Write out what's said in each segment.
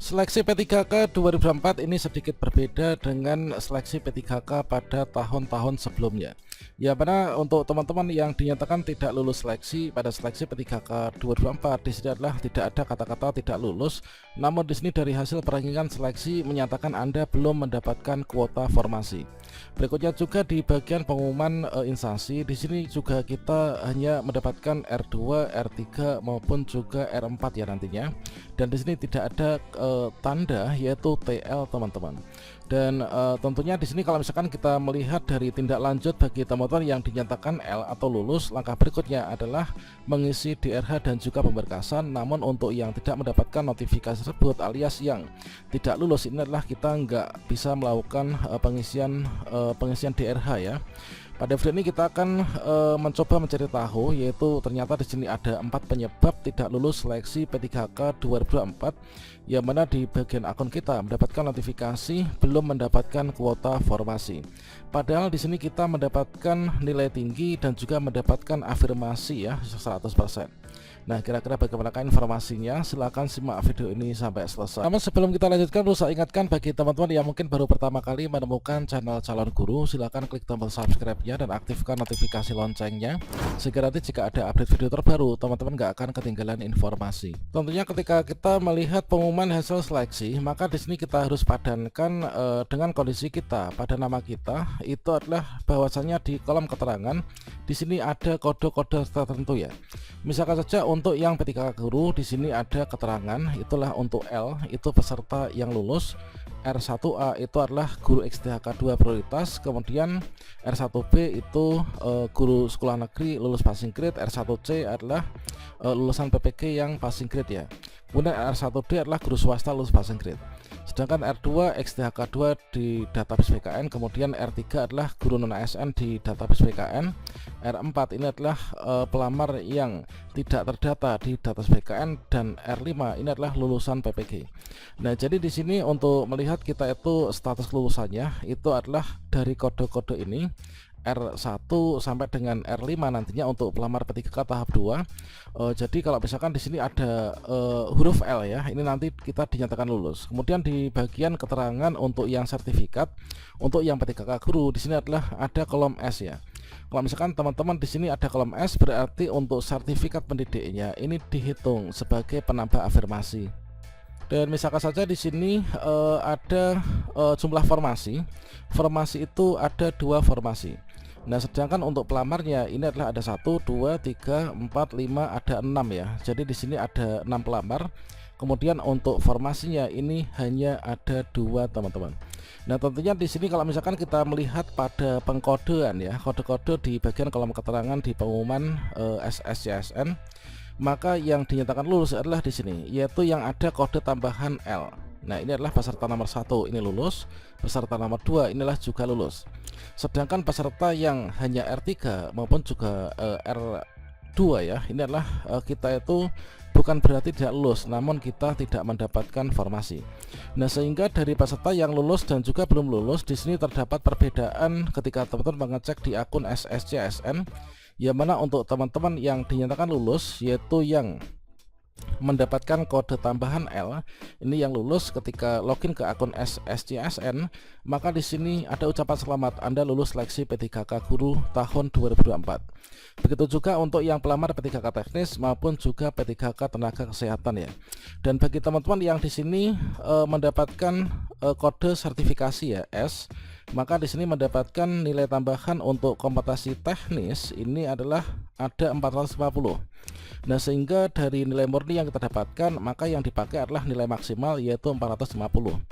Seleksi P3K 2024 ini sedikit berbeda dengan seleksi P3K pada tahun-tahun sebelumnya. Ya, mana untuk teman-teman yang dinyatakan tidak lulus seleksi pada seleksi P3K 2024 di sini adalah tidak ada kata-kata tidak lulus. Namun di sini dari hasil perankingan seleksi menyatakan Anda belum mendapatkan kuota formasi. Berikutnya juga di bagian pengumuman instansi, di sini juga kita hanya mendapatkan R2, R3 maupun juga R4 ya nantinya. Dan di sini tidak ada tanda yaitu TL teman-teman. Dan tentunya di sini kalau misalkan kita melihat dari tindak lanjut bagi teman-teman yang dinyatakan L atau lulus, langkah berikutnya adalah mengisi DRH dan juga pemberkasan. Namun untuk yang tidak mendapatkan notifikasi tersebut alias yang tidak lulus, ini adalah kita nggak bisa melakukan pengisian DRH ya. Pada video ini kita akan mencoba mencari tahu, yaitu ternyata di sini ada 4 penyebab tidak lulus seleksi P3K 2024, yang mana di bagian akun kita mendapatkan notifikasi belum mendapatkan kuota formasi. Padahal di sini kita mendapatkan nilai tinggi dan juga mendapatkan afirmasi ya 100%. Nah, kira-kira bagaimanakah informasinya? Silahkan simak video ini sampai selesai. Namun sebelum kita lanjutkan, perlu saya ingatkan bagi teman-teman yang mungkin baru pertama kali menemukan channel Calon Guru, silahkan klik tombol subscribe-nya dan aktifkan notifikasi loncengnya, sehingga nanti jika ada update video terbaru, teman-teman nggak akan ketinggalan informasi. Tentunya ketika kita melihat pengumuman hasil seleksi, maka di sini kita harus padankan dengan kondisi kita pada nama kita. Itu adalah bahwasannya di kolom keterangan di sini ada kode-kode tertentu ya. Misalkan saja untuk yang P3K Guru di sini ada keterangan, itulah untuk L itu peserta yang lulus, R1A itu adalah guru XTHK 2 prioritas, kemudian R1B itu guru sekolah negeri lulus passing grade, R1C adalah lulusan PPG yang passing grade ya. Kemudian R1D adalah guru swasta lulus passing grade. Sedangkan R2 XTHK 2 di database BKN, kemudian R3 adalah guru non ASN di database BKN, R4 ini adalah pelamar yang tidak terdata di database BKN, dan R5 ini adalah lulusan PPG. Nah, jadi di sini untuk melihat kita itu status kelulusannya itu adalah dari kode-kode ini R1 sampai dengan R5 nantinya untuk pelamar P3K tahap 2. Jadi kalau misalkan di sini ada huruf L ya, ini nanti kita dinyatakan lulus. Kemudian di bagian keterangan untuk yang sertifikat, untuk yang P3K Guru di sini adalah ada kolom S ya. Kalau misalkan teman-teman di sini ada kolom S, berarti untuk sertifikat pendidiknya ini dihitung sebagai penambah afirmasi. Dan misalkan saja di sini ada jumlah formasi. Formasi itu ada 2 formasi. Nah, sedangkan untuk pelamarnya ini adalah ada 1, 2, 3, 4, 5, ada 6 ya. Jadi di sini ada 6 pelamar. Kemudian untuk formasinya ini hanya ada 2 teman-teman. Nah, tentunya di sini kalau misalkan kita melihat pada pengkodean ya, kode-kode di bagian kolom keterangan di pengumuman SSCSN, maka yang dinyatakan lulus adalah di sini, yaitu yang ada kode tambahan L. Nah, ini adalah peserta nomor 1 ini lulus, peserta nomor 2 inilah juga lulus. Sedangkan peserta yang hanya R3 maupun juga R2 ya, ini adalah kita itu bukan berarti tidak lulus, namun kita tidak mendapatkan formasi. Nah, sehingga dari peserta yang lulus dan juga belum lulus di sini terdapat perbedaan ketika teman-teman mengecek di akun SSCSN, yang mana untuk teman-teman yang dinyatakan lulus yaitu yang mendapatkan kode tambahan L ini yang lulus ketika login ke akun SSCSN, maka di sini ada ucapan selamat Anda lulus seleksi P3K Guru tahun 2024. Begitu juga untuk yang pelamar P3K teknis maupun juga P3K tenaga kesehatan ya. Dan bagi teman-teman yang di sini mendapatkan kode sertifikasi ya S, maka di sini mendapatkan nilai tambahan untuk kompetensi teknis ini adalah ada 450. Nah, sehingga dari nilai murni yang kita dapatkan, maka yang dipakai adalah nilai maksimal yaitu 450.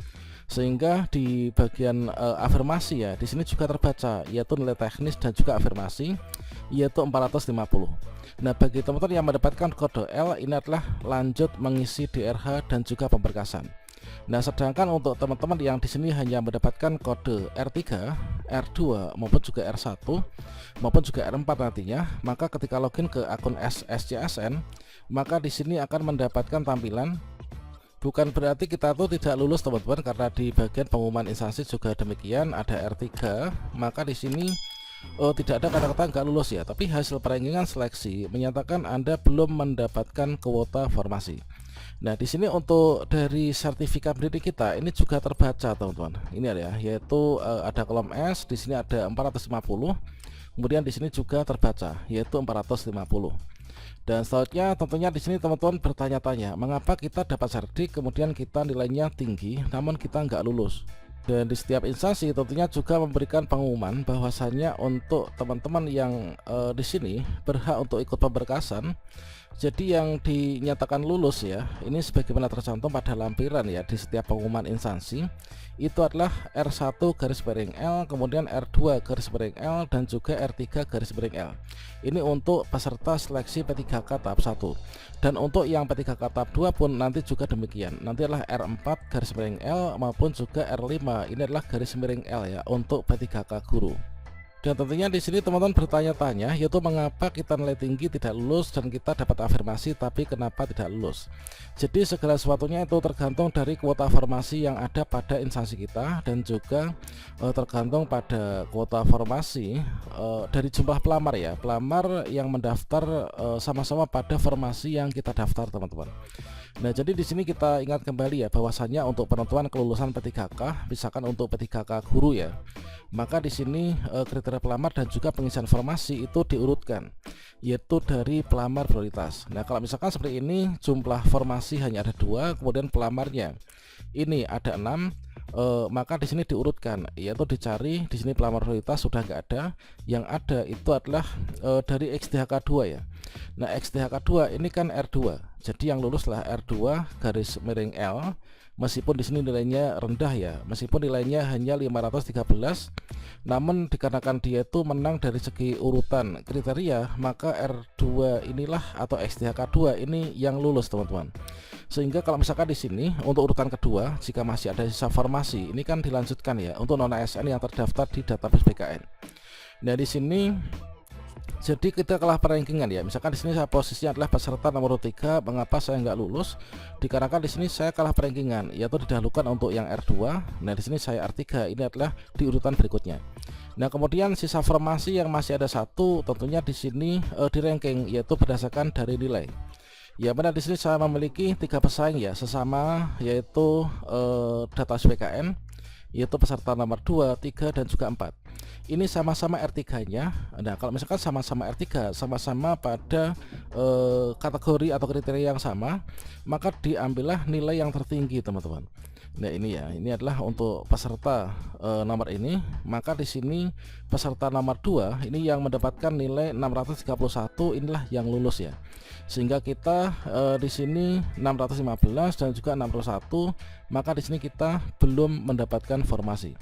Sehingga di bagian afirmasi ya, di sini juga terbaca yaitu nilai teknis dan juga afirmasi yaitu 450. Nah, bagi teman-teman yang mendapatkan kode L ini adalah lanjut mengisi DRH dan juga pemberkasan. Nah, sedangkan untuk teman-teman yang di sini hanya mendapatkan kode R3, R2 maupun juga R1 maupun juga R4 nantinya, maka ketika login ke akun SSCSN, maka di sini akan mendapatkan tampilan. Bukan berarti kita tuh tidak lulus teman-teman, karena di bagian pengumuman instansi juga demikian, ada R3, maka di sini tidak ada kata-kata nggak lulus ya, tapi hasil perankingan seleksi menyatakan Anda belum mendapatkan kuota formasi. Nah, di sini untuk dari sertifikat pendidik kita ini juga terbaca, teman-teman. Ini ada ya, yaitu ada kolom S, di sini ada 450. Kemudian di sini juga terbaca yaitu 450. Dan selanjutnya tentunya di sini teman-teman bertanya-tanya, mengapa kita dapat serdik kemudian kita nilainya tinggi namun kita nggak lulus. Dan di setiap instansi tentunya juga memberikan pengumuman bahwasannya untuk teman-teman yang di sini berhak untuk ikut pemberkasan. Jadi yang dinyatakan lulus ya, ini sebagaimana tercantum pada lampiran ya di setiap pengumuman instansi, itu adalah R1-L, kemudian R2-L, dan juga R3-L. Ini untuk peserta seleksi P3K tahap 1. Dan untuk yang P3K tahap 2 pun nanti juga demikian. Nanti adalah R4-L maupun juga R5. Ini adalah garis miring L ya untuk P3K guru. Dan tentunya di sini teman-teman bertanya-tanya, yaitu mengapa kita nilai tinggi tidak lulus dan kita dapat afirmasi tapi kenapa tidak lulus. Jadi segala sesuatunya itu tergantung dari kuota formasi yang ada pada instansi kita, dan juga tergantung pada kuota formasi dari jumlah pelamar ya, pelamar yang mendaftar sama-sama pada formasi yang kita daftar, teman-teman. Nah, jadi di sini kita ingat kembali ya bahwasannya untuk penentuan kelulusan P3K, misalkan untuk P3K guru ya, maka di sini kriteria pelamar dan juga pengisian formasi itu diurutkan, yaitu dari pelamar prioritas. Nah, kalau misalkan seperti ini jumlah formasi hanya ada 2, kemudian pelamarnya ini ada 6, maka di sini diurutkan, yaitu dicari di sini pelamar prioritas sudah nggak ada, yang ada itu adalah dari XDHK 2 ya. Nah, XDHK 2 ini kan R2, jadi yang luluslah R2 garis miring L, meskipun di sini nilainya rendah ya, meskipun nilainya hanya 513, namun dikarenakan dia itu menang dari segi urutan kriteria, maka R2 inilah atau XDHK 2 ini yang lulus, teman-teman. Sehingga kalau misalkan di sini untuk urutan kedua, jika masih ada sisa formasi, ini kan dilanjutkan ya untuk non ASN yang terdaftar di database BKN. Nah, di sini jadi kita kalah perankingan ya. Misalkan di sini saya posisinya adalah peserta nomor 3, mengapa saya nggak lulus? Dikarenakan di sini saya kalah perankingan, yaitu didahulukan untuk yang R2. Nah, di sini saya R3, ini adalah di urutan berikutnya. Nah, kemudian sisa formasi yang masih ada 1, tentunya di sini di ranking, yaitu berdasarkan dari nilai. Ya, benar, di sini saya memiliki 3 pesaing ya, sesama, yaitu database BKN, yaitu peserta nomor 2, 3, dan juga 4. Ini sama-sama R3-nya. Nah, kalau misalkan sama-sama R3, sama-sama pada kategori atau kriteria yang sama, maka diambillah nilai yang tertinggi, teman-teman. Nah, ini ya, ini adalah untuk peserta nomor ini, maka di sini peserta nomor 2 ini yang mendapatkan nilai 631, inilah yang lulus ya. Sehingga kita di sini 615 dan juga 61, maka di sini kita belum mendapatkan formasi.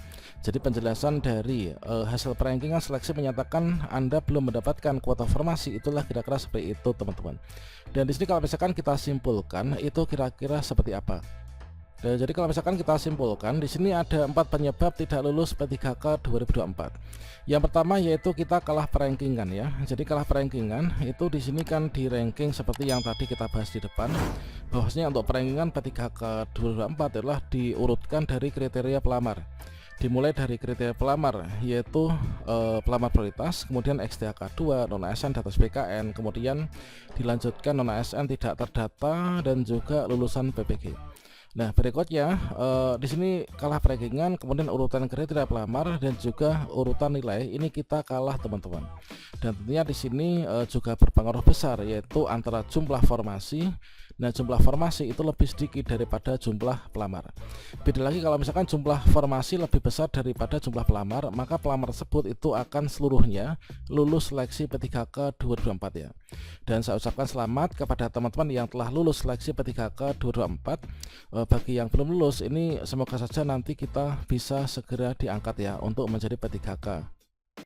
Jadi penjelasan dari hasil perankingan seleksi menyatakan Anda belum mendapatkan kuota formasi, itulah kira-kira seperti itu, teman-teman. Dan di sini kalau misalkan kita simpulkan, itu kira-kira seperti apa? Dan jadi kalau misalkan kita simpulkan, di sini ada 4 penyebab tidak lulus P3K 2024. Yang pertama yaitu kita kalah perankingan ya. Jadi kalah perankingan itu di sini kan di ranking seperti yang tadi kita bahas di depan, bahwasanya untuk perankingan P3K 2024 adalah diurutkan dari kriteria pelamar. Dimulai dari kriteria pelamar yaitu pelamar prioritas, kemudian XDHK 2, non ASN database BKN, kemudian dilanjutkan non ASN tidak terdata, dan juga lulusan PPG. Nah, berikutnya di sini kalah perankingan, kemudian urutan kriteria pelamar dan juga urutan nilai ini kita kalah, teman-teman. Dan tentunya di sini juga berpengaruh besar yaitu antara jumlah formasi. Nah, jumlah formasi itu lebih sedikit daripada jumlah pelamar. Beda lagi kalau misalkan jumlah formasi lebih besar daripada jumlah pelamar, maka pelamar tersebut itu akan seluruhnya lulus seleksi P3K 2024 ya. Dan saya ucapkan selamat kepada teman-teman yang telah lulus seleksi P3K 2024. Bagi yang belum lulus, ini semoga saja nanti kita bisa segera diangkat ya untuk menjadi P3K.